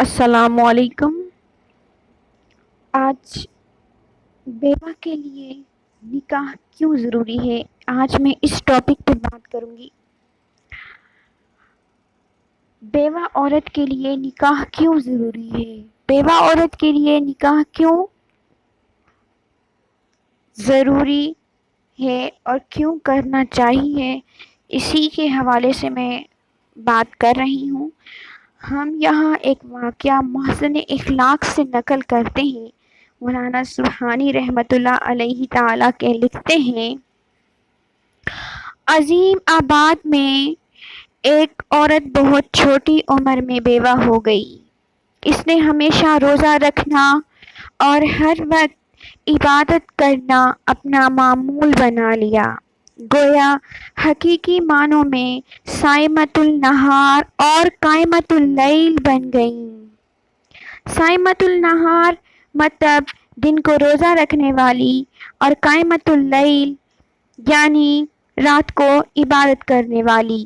السلام علیکم۔ آج بیوہ کے لیے نکاح کیوں ضروری ہے، آج میں اس ٹاپک پہ بات کروں گی۔ بیوہ عورت کے لیے نکاح کیوں ضروری ہے، بیوہ عورت کے لیے نکاح کیوں ضروری ہے اور کیوں کرنا چاہیے، اسی کے حوالے سے میں بات کر رہی ہوں۔ ہم یہاں ایک واقعہ محسن اخلاق سے نقل کرتے ہیں۔ مولانا سبحانی رحمۃ اللہ علیہ تعالیٰ کے لکھتے ہیں، عظیم آباد میں ایک عورت بہت چھوٹی عمر میں بیوہ ہو گئی۔ اس نے ہمیشہ روزہ رکھنا اور ہر وقت عبادت کرنا اپنا معمول بنا لیا، گویا حقیقی معنوں میں صائمۃ النہار اور قائمۃ اللیل بن گئیں۔ صائمۃ النہار مطلب دن کو روزہ رکھنے والی، اور قائمۃ اللیل یعنی رات کو عبادت کرنے والی،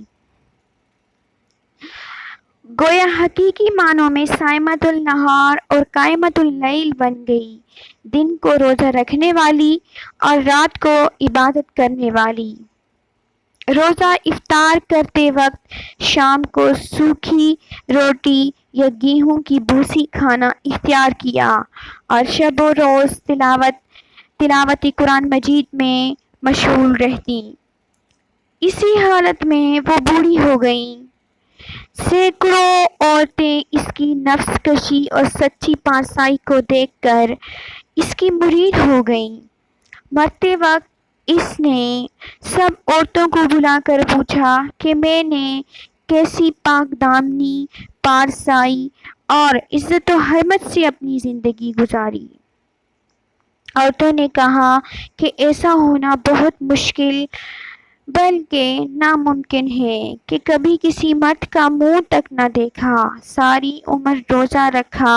گویا حقیقی معنوں میں صائمۃ النہار اور قائمۃ اللیل بن گئی، دن کو روزہ رکھنے والی اور رات کو عبادت کرنے والی۔ روزہ افطار کرتے وقت شام کو سوکھی روٹی یا گیہوں کی بھوسی کھانا اختیار کیا، اور شب و روز تلاوت قرآن مجید میں مشغول رہتی۔ اسی حالت میں وہ بوڑھی ہو گئیں۔ سینکڑوں عورتیں اس کی نفس کشی اور سچی پارسائی کو دیکھ کر اس کی مرید ہو گئیں۔ مرتے وقت اس نے سب عورتوں کو بلا کر پوچھا کہ میں نے کیسی پاک دامنی، پارسائی اور عزت و حرمت سے اپنی زندگی گزاری۔ عورتوں نے کہا کہ ایسا ہونا بہت مشکل بلکہ ناممکن ہے کہ کبھی کسی مرد کا منہ تک نہ دیکھا، ساری عمر روزہ رکھا،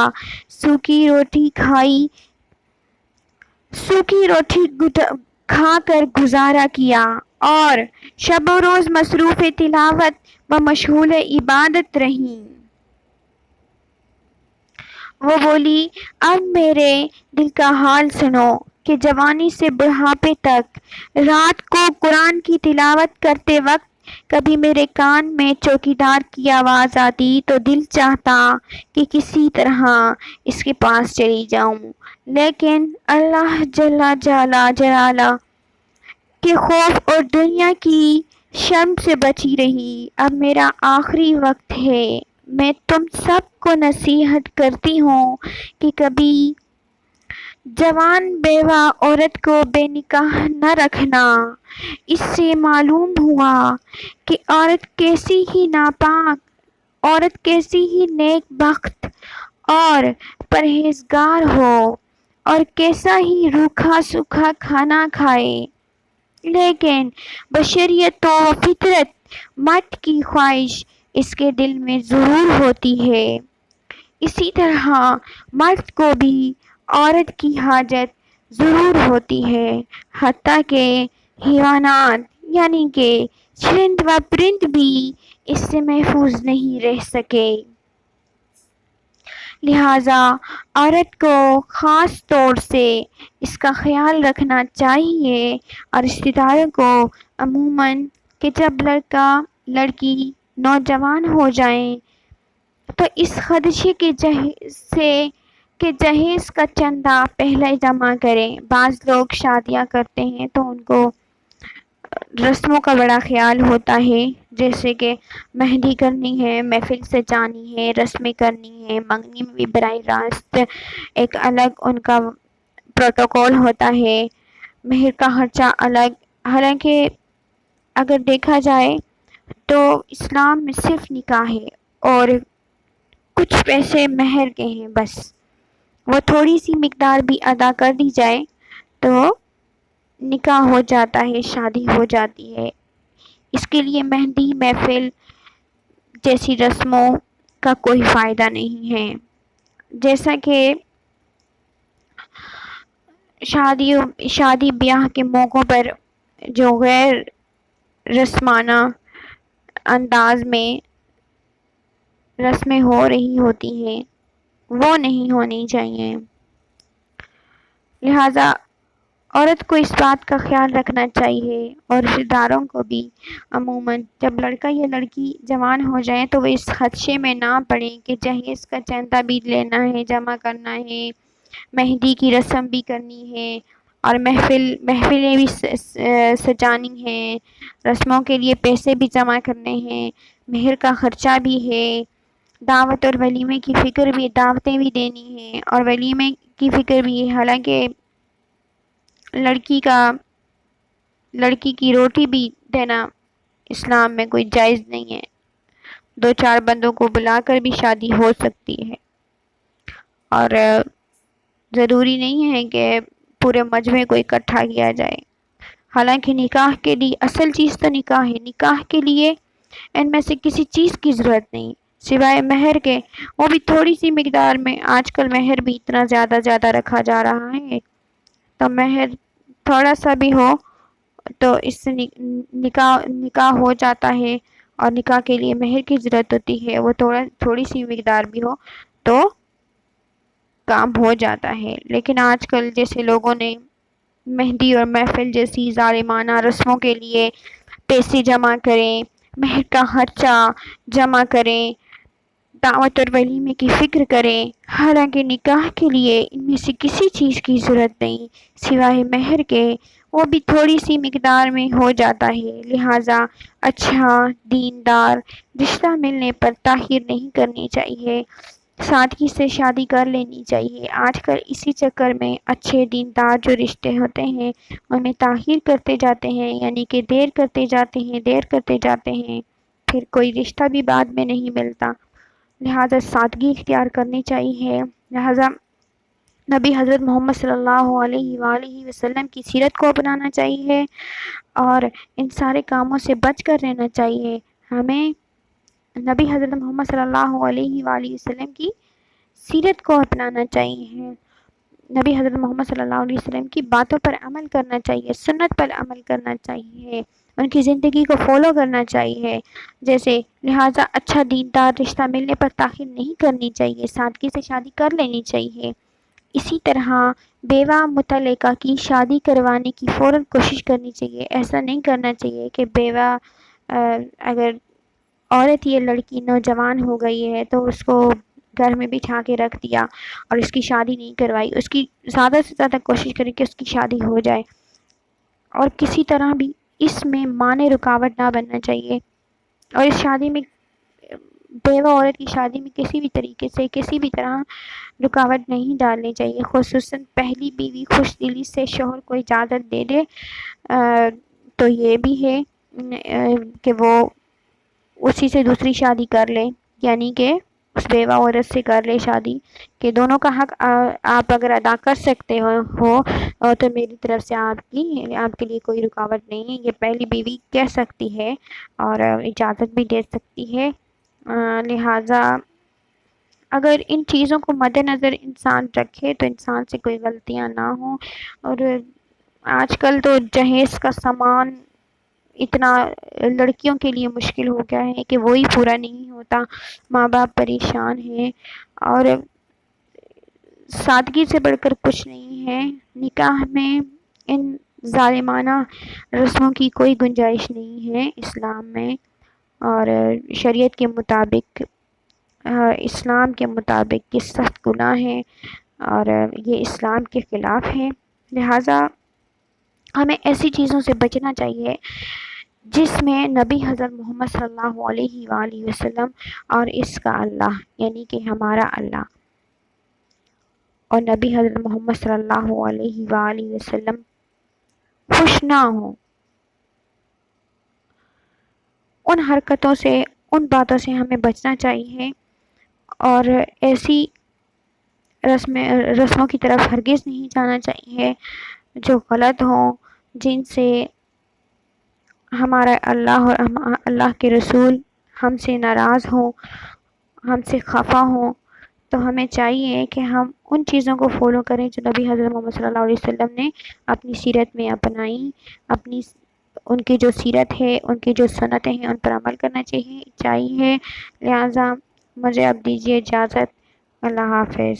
سوکھی روٹی کھا کر گزارا کیا اور شب و روز مصروف تلاوت و مشغول عبادت رہیں۔ وہ بولی، اب میرے دل کا حال سنو کہ جوانی سے بڑھاپے تک رات کو قرآن کی تلاوت کرتے وقت کبھی میرے کان میں چوکیدار کی آواز آتی تو دل چاہتا کہ کسی طرح اس کے پاس چلی جاؤں، لیکن اللہ جل جلالہ کے خوف اور دنیا کی شرم سے بچی رہی۔ اب میرا آخری وقت ہے، میں تم سب کو نصیحت کرتی ہوں کہ کبھی جوان بیوہ عورت کو بے نکاح نہ رکھنا۔ اس سے معلوم ہوا کہ عورت کیسی ہی ناپاک، عورت کیسی ہی نیک بخت اور پرہیزگار ہو، اور کیسا ہی روکھا سوکھا کھانا کھائے، لیکن بشریت و فطرت مرد کی خواہش اس کے دل میں ضرور ہوتی ہے۔ اسی طرح مرد کو بھی عورت کی حاجت ضرور ہوتی ہے، حتیٰ کہ حیوانات یعنی کہ چرند و پرند بھی اس سے محفوظ نہیں رہ سکے۔ لہٰذا عورت کو خاص طور سے اس کا خیال رکھنا چاہیے، اور رشتہ داروں کو عموماً کہ جب لڑکا لڑکی نوجوان ہو جائیں تو اس خدشے کے جہیز کا چندہ پہلے جمع کریں۔ بعض لوگ شادیاں کرتے ہیں تو ان کو رسموں کا بڑا خیال ہوتا ہے، جیسے کہ مہندی کرنی ہے، محفل سجانی ہے، رسمیں کرنی ہے، منگنی میں بھی براہ راست ایک الگ ان کا پروٹوکول ہوتا ہے، مہر کا خرچہ الگ۔ حالانکہ اگر دیکھا جائے تو اسلام میں صرف نکاح ہے اور کچھ پیسے مہر کے ہیں، بس وہ تھوڑی سی مقدار بھی ادا کر دی جائے تو نکاح ہو جاتا ہے، شادی ہو جاتی ہے۔ اس کے لیے مہندی محفل جیسی رسموں کا کوئی فائدہ نہیں ہے۔ جیسا کہ شادی بیاہ کے موقعوں پر جو غیر رسمانہ انداز میں رسمیں ہو رہی ہوتی ہیں، وہ نہیں ہونی چاہیے۔ لہٰذا عورت کو اس بات کا خیال رکھنا چاہیے، اور رشتہ داروں کو بھی عموماً جب لڑکا یا لڑکی جوان ہو جائیں تو وہ اس خدشے میں نہ پڑیں کہ جہیز کا چندہ بھی لینا ہے، جمع کرنا ہے، مہندی کی رسم بھی کرنی ہے، اور محفلیں بھی سجانی ہیں، رسموں کے لیے پیسے بھی جمع کرنے ہیں، مہر کا خرچہ بھی ہے، دعوت اور ولیمے کی فکر بھی، دعوتیں بھی دینی ہیں اور ولیمے کی فکر بھی ہے۔ حالانکہ لڑکی کی روٹی بھی دینا اسلام میں کوئی جائز نہیں ہے۔ 2-4 بندوں کو بلا کر بھی شادی ہو سکتی ہے، اور ضروری نہیں ہے کہ پورے مجمع کو اکٹھا کیا جائے۔ حالانکہ نکاح کے لیے اصل چیز تو نکاح ہے، نکاح کے لیے ان میں سے کسی چیز کی ضرورت نہیں سوائے مہر کے، وہ بھی تھوڑی سی مقدار میں۔ آج کل مہر بھی اتنا زیادہ رکھا جا رہا ہے، تو مہر تھوڑا سا بھی ہو تو اس سے نکاح ہو جاتا ہے، اور نکاح کے لیے مہر کی ضرورت ہوتی ہے، وہ تھوڑی سی مقدار بھی ہو تو کام ہو جاتا ہے۔ لیکن آج کل جیسے لوگوں نے مہندی اور محفل جیسی ظالمانہ رسموں کے لیے پیسے جمع کریں، مہر کا خرچہ جمع کریں، دعوت اور ولیمے کی فکر کریں، حالانکہ نکاح کے لیے ان میں سے کسی چیز کی ضرورت نہیں سوائے مہر کے، وہ بھی تھوڑی سی مقدار میں ہو جاتا ہے۔ لہٰذا اچھا دیندار رشتہ ملنے پر تاخیر نہیں کرنی چاہیے، سادگی سے شادی کر لینی چاہیے۔ آج کل اسی چکر میں اچھے دیندار جو رشتے ہوتے ہیں ان میں تاخیر کرتے جاتے ہیں، یعنی کہ دیر کرتے جاتے ہیں، پھر کوئی رشتہ بھی بعد میں نہیں ملتا۔ لہٰذا سادگی اختیار کرنی چاہیے۔ لہٰذا نبی حضرت محمد صلی اللہ علیہ وآلہ وسلم کی سیرت کو اپنانا چاہیے، اور ان سارے کاموں سے بچ کر رہنا چاہیے۔ ہمیں نبی حضرت محمد صلی اللہ علیہ وآلہ وسلم کی سیرت کو اپنانا چاہیے، نبی حضرت محمد صلی اللہ علیہ وسلم کی باتوں پر عمل کرنا چاہیے، سنت پر عمل کرنا چاہیے، ان کی زندگی کو فالو کرنا چاہیے جیسے۔ لہٰذا اچھا دیندار رشتہ ملنے پر تاخیر نہیں کرنی چاہیے، سادگی سے شادی کر لینی چاہیے۔ اسی طرح بیوہ مطلقہ کی شادی کروانے کی فوراً کوشش کرنی چاہیے۔ ایسا نہیں کرنا چاہیے کہ بیوہ اگر عورت یا لڑکی نوجوان ہو گئی ہے تو اس کو گھر میں بٹھا کے رکھ دیا اور اس کی شادی نہیں کروائی، اس کی زیادہ سے زیادہ کوشش کریں کہ اس کی شادی ہو جائے، اور کسی طرح بھی اس میں مانع رکاوٹ نہ بننا چاہیے، اور اس شادی میں بیوہ عورت کی شادی میں کسی بھی طریقے سے کسی بھی طرح رکاوٹ نہیں ڈالنی چاہیے، خصوصاً پہلی بیوی خوش دلی سے شوہر کو اجازت دے دے تو یہ بھی ہے کہ وہ اسی سے دوسری شادی کر لے، یعنی کہ اس بیوہ عورت سے کر لے شادی، کہ دونوں کا حق آپ اگر ادا کر سکتے ہو تو میری طرف سے آپ کے لیے کوئی رکاوٹ نہیں ہے، یہ پہلی بیوی کہہ سکتی ہے اور اجازت بھی دے سکتی ہے۔ لہٰذا اگر ان چیزوں کو مد نظر انسان رکھے تو انسان سے کوئی غلطیاں نہ ہوں۔ اور آج کل تو جہیز کا سامان اتنا لڑکیوں کے لیے مشکل ہو گیا ہے کہ وہی پورا نہیں ہوتا، ماں باپ پریشان ہیں، اور سادگی سے بڑھ کر کچھ نہیں ہے۔ نکاح میں ان ظالمانہ رسموں کی کوئی گنجائش نہیں ہے اسلام میں، اور شریعت کے مطابق اسلام کے مطابق یہ سخت گناہ ہے اور یہ اسلام کے خلاف ہے۔ لہٰذا ہمیں ایسی چیزوں سے بچنا چاہیے جس میں نبی حضرت محمد صلی اللہ علیہ وآلہ وسلم اور اس کا اللہ یعنی کہ ہمارا اللہ اور نبی حضرت محمد صلی اللہ علیہ وآلہ وسلم خوش نہ ہوں، ان حرکتوں سے، ان باتوں سے ہمیں بچنا چاہیے، اور ایسی رسموں کی طرف ہرگز نہیں جانا چاہیے جو غلط ہوں، جن سے ہمارا اللہ اور اللہ کے رسول ہم سے ناراض ہوں، ہم سے خفا ہوں۔ تو ہمیں چاہیے کہ ہم ان چیزوں کو فالو کریں جو نبی حضرت محمد صلی اللہ علیہ وسلم نے اپنی سیرت میں اپنائی، ان کی جو سیرت ہے، ان کی جو سنتیں ہیں، ان پر عمل کرنا چاہیے۔ لہٰذا مجھے اب دیجیے اجازت، اللہ حافظ.